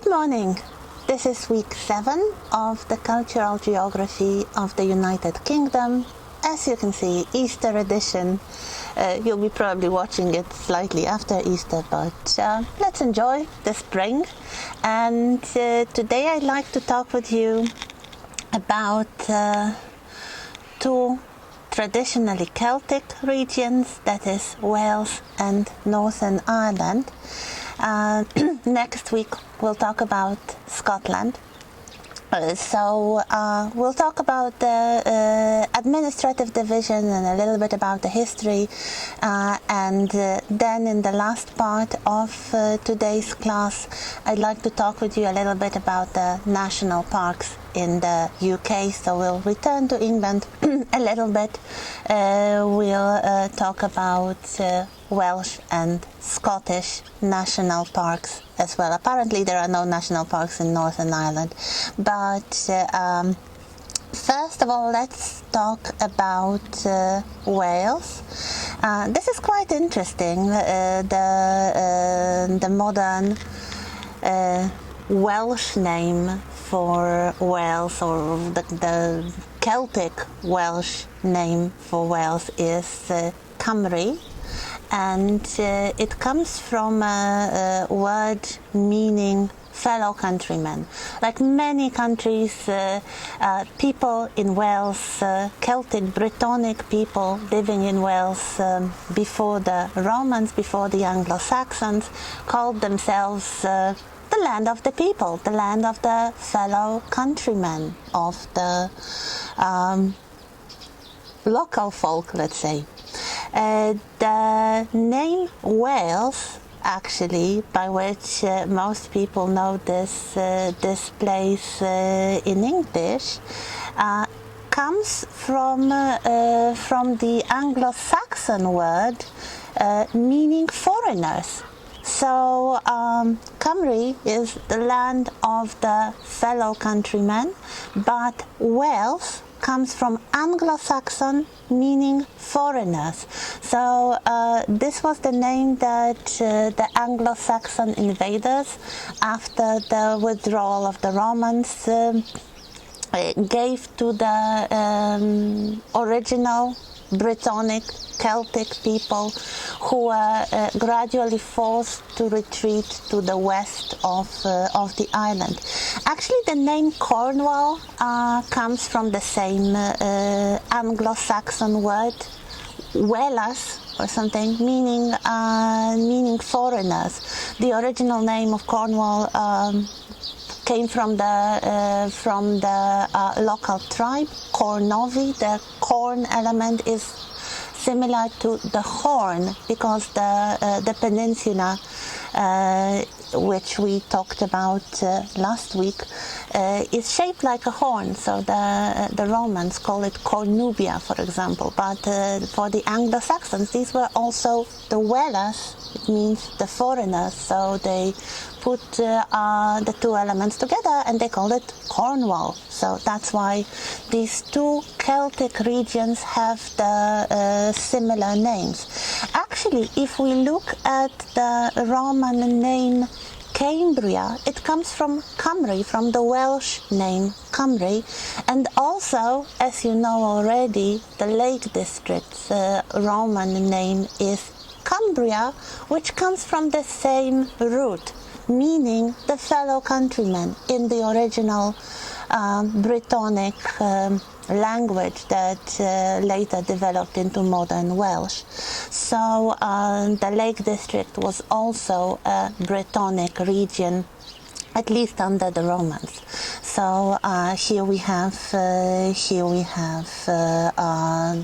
morning. This is week 7 of the Cultural Geography of the United Kingdom. As you can see, Easter edition. You'll be probably watching it slightly after Easter, but let's enjoy the spring. And today I'd like to talk with you about two traditionally Celtic regions, that is Wales and Northern Ireland. Next week we'll talk about Scotland. We'll talk about the administrative division and a little bit about the history, and then in the last part of today's class I'd like to talk with you a little bit about the national parks in the UK. So we'll return to England a little bit. We'll talk about Welsh and Scottish national parks as well. Apparently there are no national parks in Northern Ireland, but first of all let's talk about Wales. This is quite interesting. The modern Welsh name for Wales, or the Celtic Welsh name for Wales, is Cymru. And it comes from a word meaning fellow countrymen. Like many countries, people in Wales, Celtic, Brittonic people living in Wales before the Romans, before the Anglo-Saxons, called themselves the land of the people, the land of the fellow countrymen, of the local folk, let's say. The name Wales, actually, by which most people know this place in English, comes from the Anglo-Saxon word meaning foreigners. So Cymru is the land of the fellow countrymen, but Wales comes from Anglo-Saxon meaning foreigners. So this was the name that the Anglo-Saxon invaders, after the withdrawal of the Romans, gave to the original Brittonic Celtic people, who were gradually forced to retreat to the west of the island. Actually, the name Cornwall comes from the same Anglo-Saxon word, Welas or something, meaning foreigners. The original name of Cornwall came from the local tribe, Cornovi. The corn element is similar to the horn, because the peninsula, which we talked about last week, is shaped like a horn. So the Romans call it Cornubia, for example. But for the Anglo-Saxons, these were also the Welas. It means the foreigners. So they put the two elements together and they called it Cornwall. So that's why these two Celtic regions have the similar names. Actually, if we look at the Roman name Cambria, it comes from Cymru, from the Welsh name Cymru, and also, as you know already, the Lake District's Roman name is Cumbria, which comes from the same root, meaning the fellow countrymen, in the original Brittonic language that later developed into modern Welsh. So the Lake District was also a Brittonic region, at least under the Romans. So here we have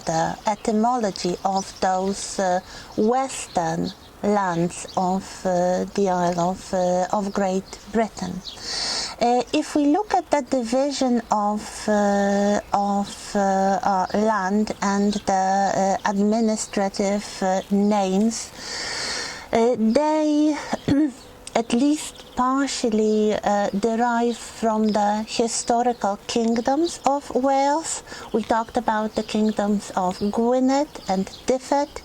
the etymology of those western lands of the Isle of Great Britain. If we look at the division of land and the administrative names, they at least partially derive from the historical kingdoms of Wales. We talked about the kingdoms of Gwynedd and Dyfed.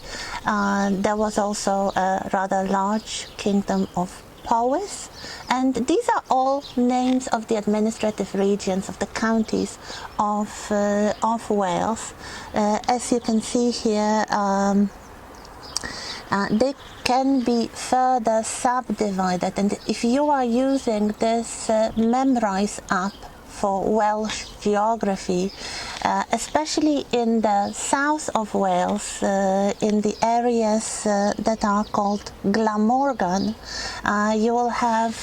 There was also a rather large kingdom of Powys, and these are all names of the administrative regions of the counties of Wales. As you can see here, they can be further subdivided, and if you are using this Memrise app for Welsh geography, especially in the south of Wales, in the areas that are called Glamorgan, you will have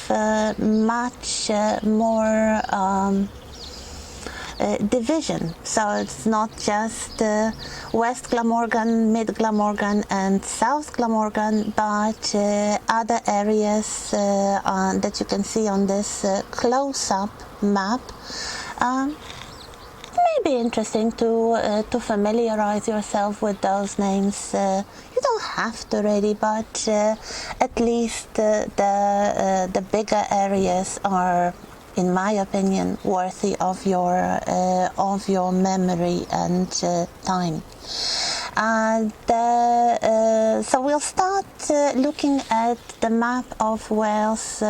much more division. So it's not just West Glamorgan, Mid Glamorgan and South Glamorgan, but other areas that you can see on this close-up map. May be interesting to familiarize yourself with those names. You don't have to really, but at least the bigger areas are, in my opinion, worthy of your memory and time. So we'll start looking at the map of Wales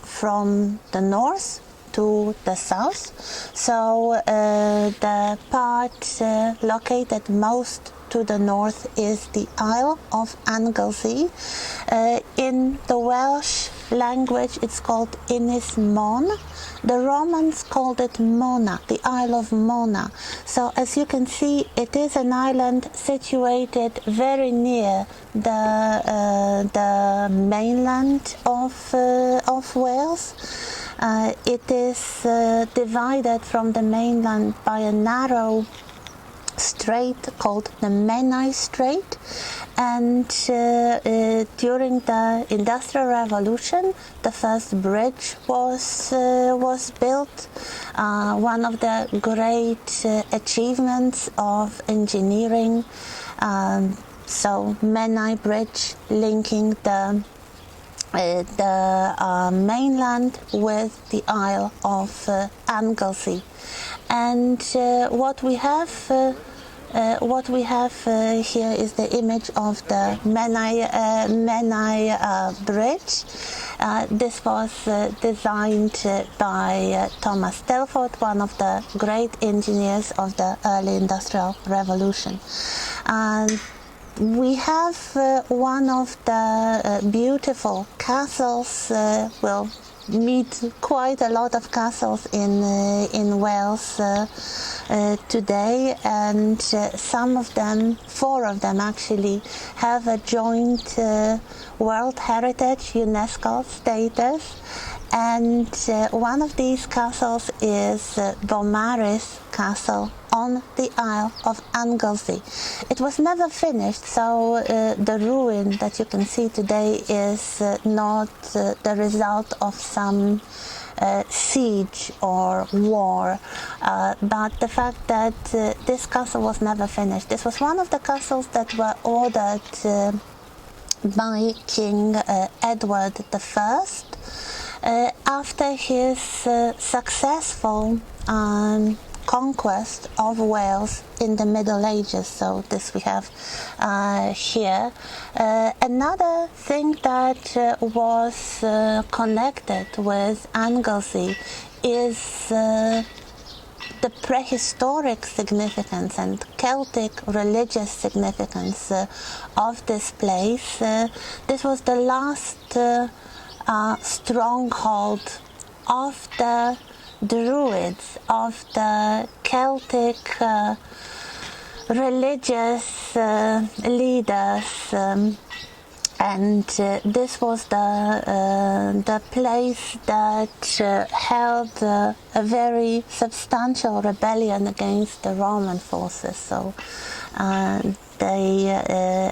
from the north to the south. So the part located most to the north is the Isle of Anglesey. In the Welsh language it's called Ynys Mon. The Romans called it Mona, the Isle of Mona. So as you can see, it is an island situated very near the mainland of Wales. It is divided from the mainland by a narrow strait called the Menai Strait, and during the Industrial Revolution the first bridge was built, one of the great achievements of engineering. So Menai Bridge linking the mainland with the Isle of Anglesey. And what we have here is the image of the Menai Bridge. This was designed by Thomas Telford, one of the great engineers of the early Industrial Revolution. We have one of the beautiful castles. We'll meet quite a lot of castles in Wales today, and some of them, 4 of them actually, have a joint World Heritage UNESCO status. And one of these castles is Beaumaris Castle on the Isle of Anglesey. It was never finished, so the ruin that you can see today is not the result of some siege or war, but the fact that this castle was never finished. This was one of the castles that were ordered by King Edward I after his successful conquest of Wales in the Middle Ages. So this we have here. Another thing that was connected with Anglesey is the prehistoric significance and Celtic religious significance of this place. This was the last stronghold of the Druids, of the Celtic religious leaders, and this was the place that held a very substantial rebellion against the Roman forces. So they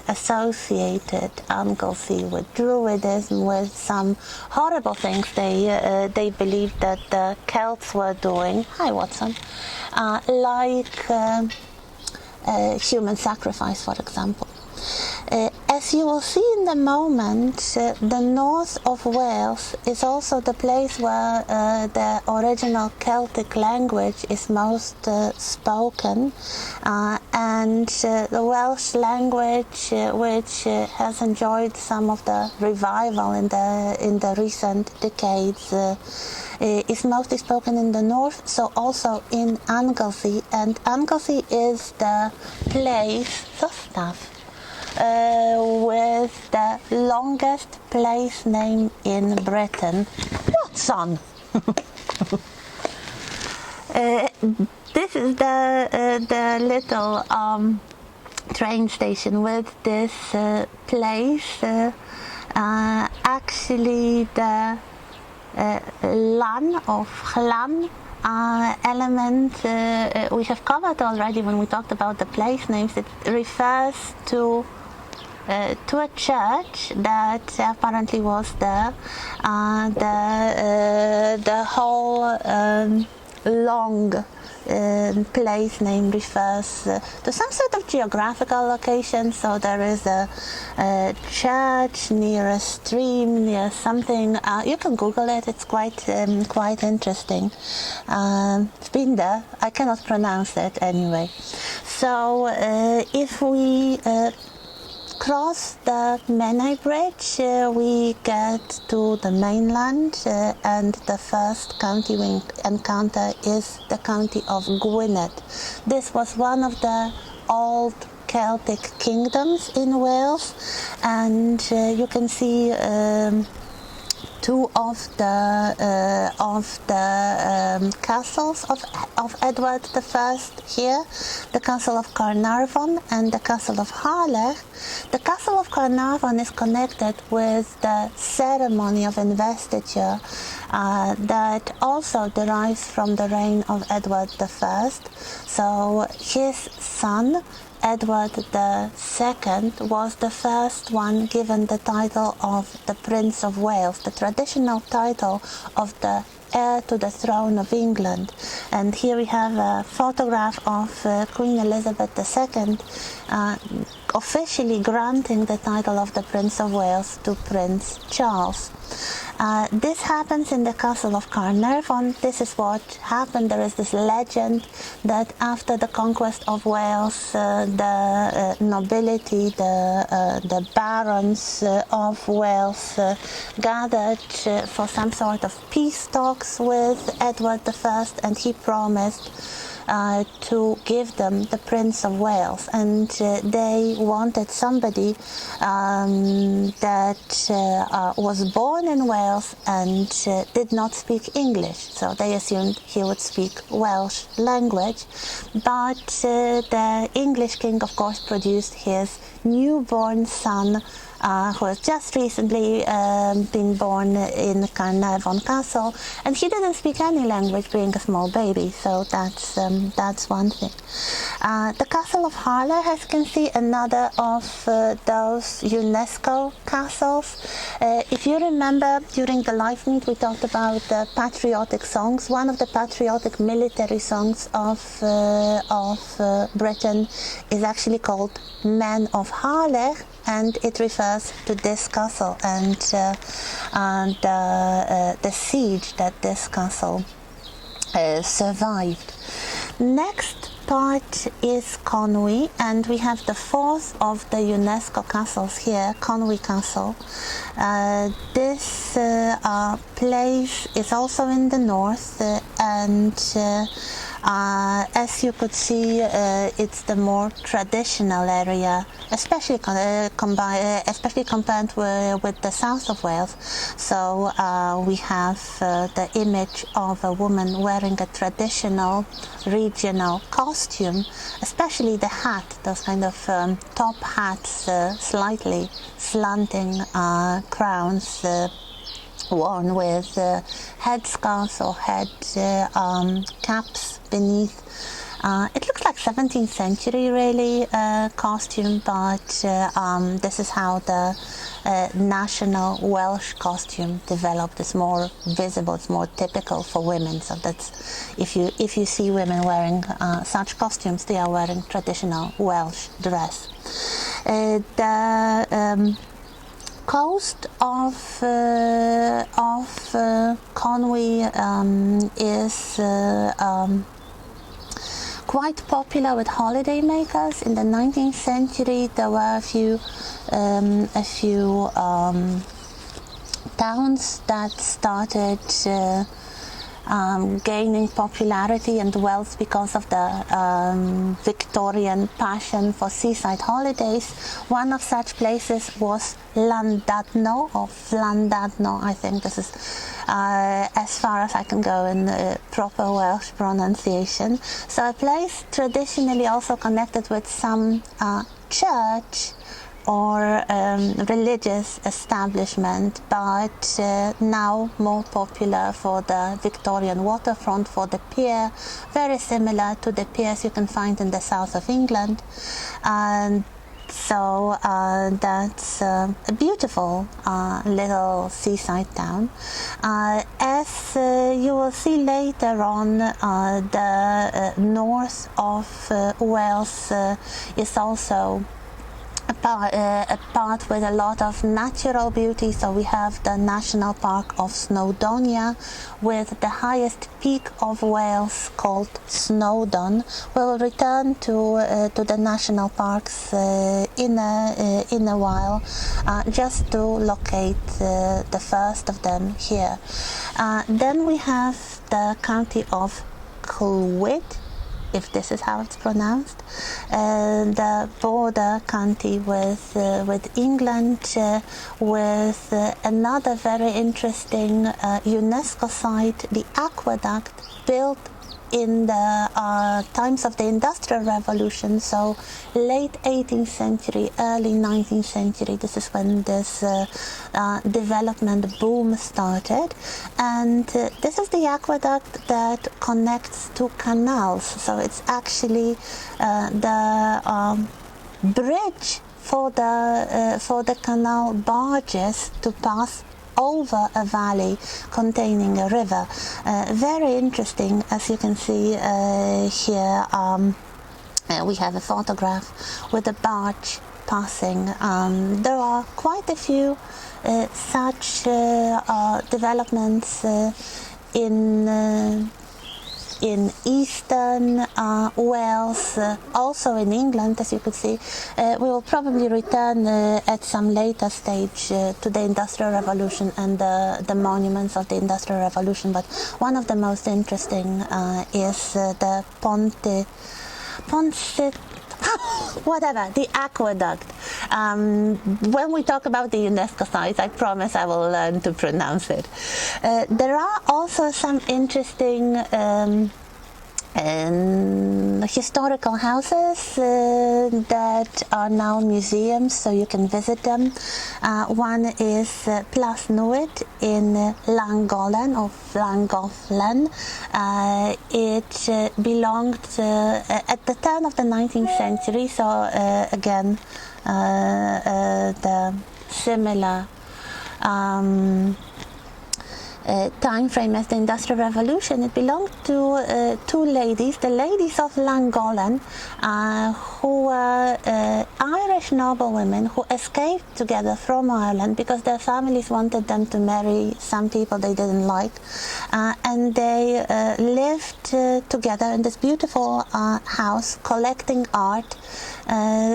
associated Anglesey with Druidism, with some horrible things they believed that the Celts were doing. Hi, Watson. Like human sacrifice, for example. As you will see in the moment, the north of Wales is also the place where the original Celtic language is most spoken, and the Welsh language, which has enjoyed some of the revival in the recent decades, is mostly spoken in the north, so also in Anglesey, and Anglesey is the place, with the longest place name in Britain. What, son? This is the little train station with this place. Actually, the lan of Llan element we have covered already when we talked about the place names. It refers to a church that apparently was there. The whole long place name refers to some sort of geographical location. So there is a church near a stream, near something. You can Google it. It's quite interesting. It's been there. I cannot pronounce it anyway. So if we cross the Menai Bridge, we get to the mainland, and the first county we encounter is the county of Gwynedd. This was one of the old Celtic kingdoms in Wales, and you can see two of the castles of Edward I here, the castle of Carnarvon and the castle of Harlech. The castle of Carnarvon is connected with the ceremony of investiture that also derives from the reign of Edward I. So his son Edward II was the first one given the title of the Prince of Wales, the traditional title of the heir to the throne of England. And here we have a photograph of Queen Elizabeth II officially granting the title of the Prince of Wales to Prince Charles. This happens in the castle of Carnarvon. This is what happened. There is this legend that after the conquest of Wales, the nobility, the barons of Wales gathered for some sort of peace talks with Edward I, and he promised to give them the Prince of Wales, and they wanted somebody that was born in Wales and did not speak English, so they assumed he would speak Welsh language. But the English king, of course, produced his newborn son, who has just recently been born in Carnarvon Castle, and he didn't speak any language being a small baby, so that's one thing. The Castle of Harlech, as you can see, another of those UNESCO castles. If you remember, during the live meet we talked about the patriotic songs. One of the patriotic military songs of Britain is actually called Men of Harlech, and it refers to this castle and the siege that this castle survived. Next part is Conwy, and we have the fourth of the UNESCO castles here, Conwy Castle. This place is also in the north, and as you could see, it's the more traditional area, especially compared with the south of Wales. So we have the image of a woman wearing a traditional regional costume, especially the hat, those kind of top hats, slightly slanting crowns, worn with headscarves or head caps beneath. It looks like 17th century really costume, but this is how the national Welsh costume developed. It's more visible, it's more typical for women. So that's, if you see women wearing such costumes, they are wearing traditional Welsh dress. The coast of Conwy is quite popular with holidaymakers. In the 19th century, there were a few towns that started gaining popularity and wealth because of the Victorian passion for seaside holidays. One of such places was Llandudno, or Llandudno, I think this is as far as I can go in proper Welsh pronunciation. So a place traditionally also connected with some church or religious establishment, but now more popular for the Victorian waterfront, for the pier, very similar to the piers you can find in the south of England. And so that's a beautiful little seaside town. As you will see later on, the north of Wales is also a part with a lot of natural beauty. So we have the National Park of Snowdonia with the highest peak of Wales called Snowdon. We'll return to the national parks in a while, just to locate the first of them here. Then we have the county of Clwyd, if this is how it's pronounced, the border county with England, with another very interesting UNESCO site, the aqueduct built in the times of the Industrial Revolution, so late 18th century, early 19th century. This is when this development boom started, and this is the aqueduct that connects two canals. So it's actually the bridge for the canal barges to pass over a valley containing a river. Very interesting, as you can see here. We have a photograph with a barge passing. There are quite a few such developments in eastern Wales, also in England, as you could see. We will probably return at some later stage to the Industrial Revolution and the monuments of the Industrial Revolution, but one of the most interesting is the the aqueduct. When we talk about the UNESCO sites, I promise I will learn to pronounce it. There are also some interesting historical houses that are now museums, so you can visit them. One is Plas Newydd in Llangollen, or Llangollen. It belonged at the turn of the 19th century, so again the similar time frame as the Industrial Revolution. It belonged to two ladies, the ladies of Llangollen, who were Irish noblewomen who escaped together from Ireland because their families wanted them to marry some people they didn't like, and they lived together in this beautiful house collecting art.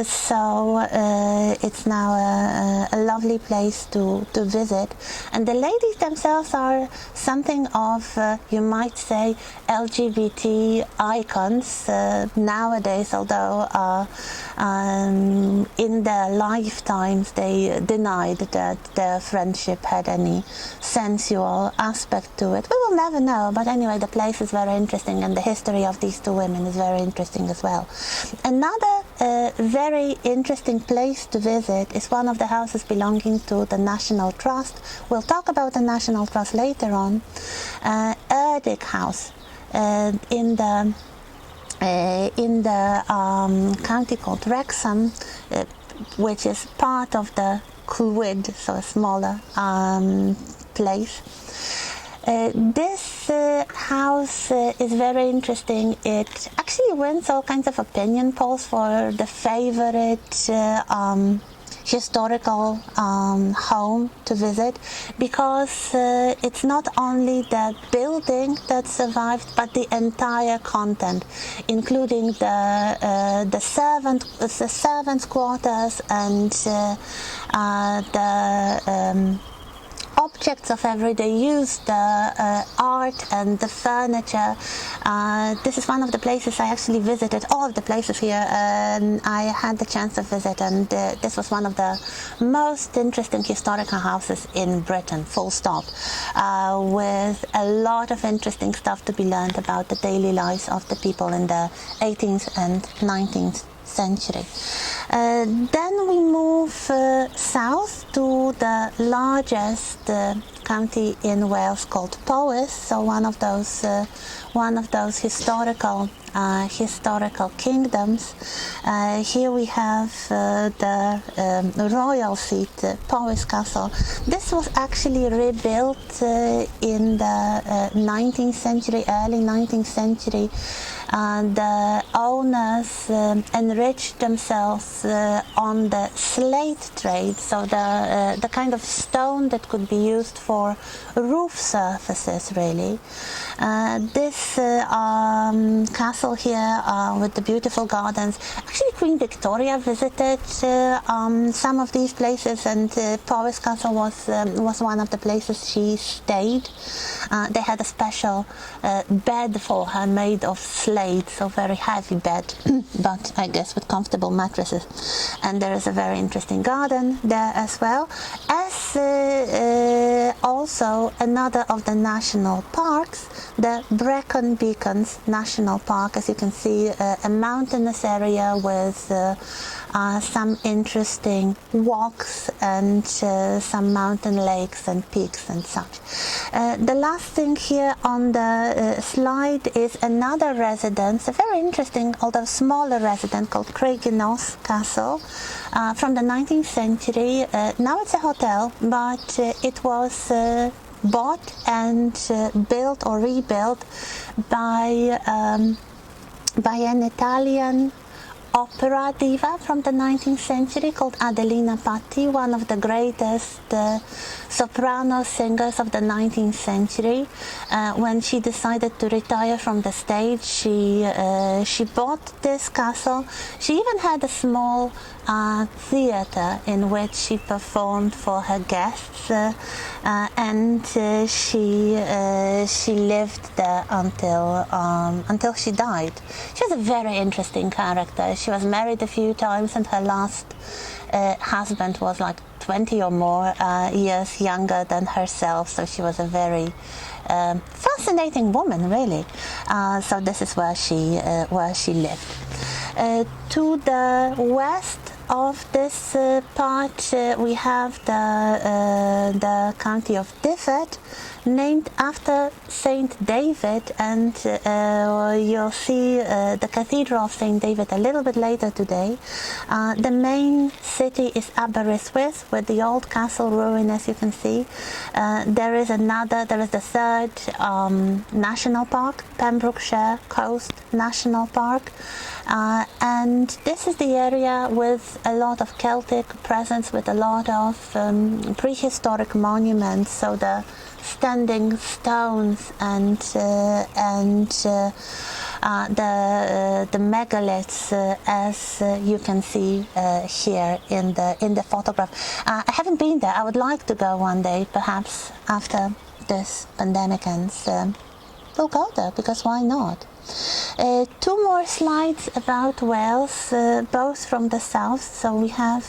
So it's now a lovely place to visit, and the ladies themselves are something of, you might say, LGBT icons nowadays, although in their lifetimes they denied that their friendship had any sensual aspect to it. We will never know, but anyway, the place is very interesting, and the history of these two women is very interesting as well. Another very interesting place to visit is one of the houses belonging to the National Trust. We'll talk about the National Trust later on. Erdig House in the county called Wrexham, which is part of the Clwyd, so a smaller place. This house is very interesting. It actually wins all kinds of opinion polls for the favorite historical home to visit, because it's not only the building that survived, but the entire content, including the servants' quarters and the objects of everyday use, the art and the furniture. This is one of the places I actually visited. All of the places here I had the chance to visit, and this was one of the most interesting historical houses in Britain, full stop, with a lot of interesting stuff to be learned about the daily lives of the people in the 18th and 19th century. Then we move south to the largest county in Wales called Powys, so one of those historical kingdoms. Here we have the royal seat, Powys Castle. This was actually rebuilt in the 19th century, early 19th century. The owners enriched themselves on the slate trade, so the kind of stone that could be used for roof surfaces, really. This castle here with the beautiful gardens, actually Queen Victoria visited some of these places, and Powys Castle was one of the places she stayed. They had a special bed for her made of slate, so very heavy bed, but I guess with comfortable mattresses. And there is a very interesting garden there as well, as also another of the national parks, the Brecon Beacons National Park. As you can see, a mountainous area with some interesting walks and some mountain lakes and peaks and such. The last thing here on the slide is another residence, a very interesting, although smaller residence called Craigienoss Castle from the 19th century. Now it's a hotel, but it was bought and built or rebuilt by an Italian opera diva from the 19th century called Adelina Patti, one of the greatest soprano singers of the 19th century. When she decided to retire from the stage, she bought this castle. She even had a small theater in which she performed for her guests, and she lived there until she died. She was a very interesting character. She was married a few times, and her last husband was like 20 or more years younger than herself, so she was a very fascinating woman, really. So this is where she lived. To the west of this part, we have the county of Dyfed, named after Saint David, and you'll see the Cathedral of Saint David a little bit later today. The main city is Aberystwyth, with the old castle ruin, as you can see. There is the third national park, Pembrokeshire Coast National Park, and this is the area with a lot of Celtic presence, with a lot of prehistoric monuments, so the standing stones and the megaliths, as you can see here in the photograph. I haven't been there. I would like to go one day, perhaps after this pandemic ends. We'll go there, because why not? Two more slides about Wales, both from the south. So we have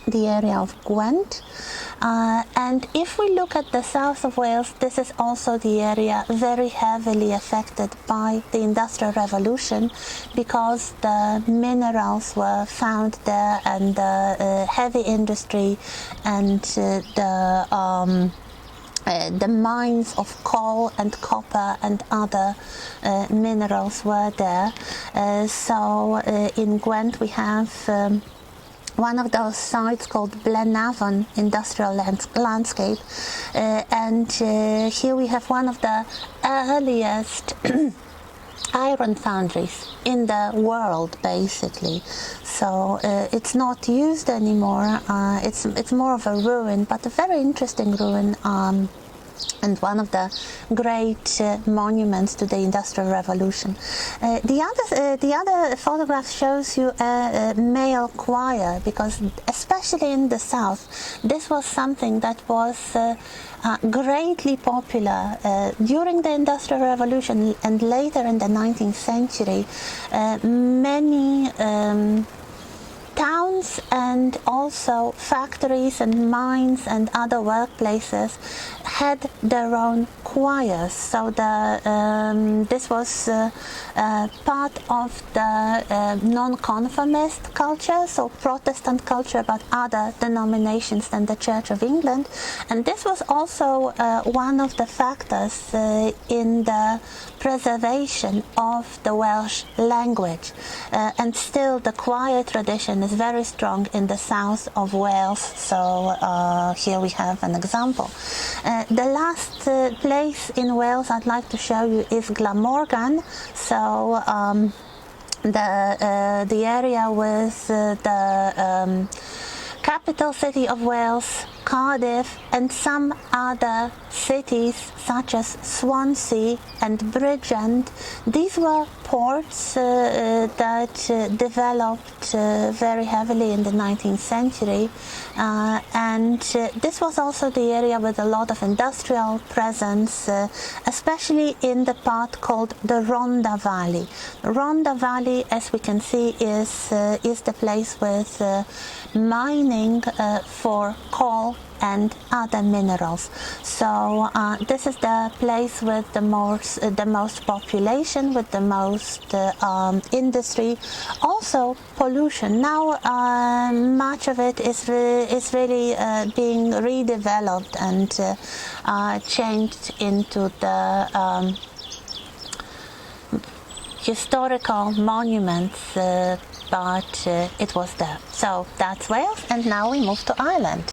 the area of Gwent, and if we look at the south of Wales, this is also the area very heavily affected by the Industrial Revolution, because the minerals were found there, and the heavy industry and the mines of coal and copper and other minerals were there. So in Gwent we have one of those sites called Blenavon Industrial Landscape, and here we have one of the earliest iron foundries in the world, basically. So it's not used anymore. It's more of a ruin, but a very interesting ruin. And one of the great monuments to the Industrial Revolution. The other photograph shows you a male choir, because especially in the South, this was something that was greatly popular during the Industrial Revolution and later in the 19th century. Many towns and also factories and mines and other workplaces had their own choirs. So this was part of the non-conformist culture, so Protestant culture about other denominations than the Church of England. And this was also one of the factors in the preservation of the Welsh language. And still the choir tradition is very strong in the south of Wales, so here we have an example. The last place in Wales I'd like to show you is Glamorgan, so the area with the capital city of Wales, Cardiff, and some other cities such as Swansea and Bridgend. These were ports that developed very heavily in the 19th century, and this was also the area with a lot of industrial presence, especially in the part called the Rhondda Valley. Rhondda Valley, as we can see, is the place with mining for coal and other minerals. So this is the place with the most population, with the most industry, also pollution. Now much of it is really being redeveloped and changed into the historical monuments, but it was there. So that's Wales, and now we move to Ireland.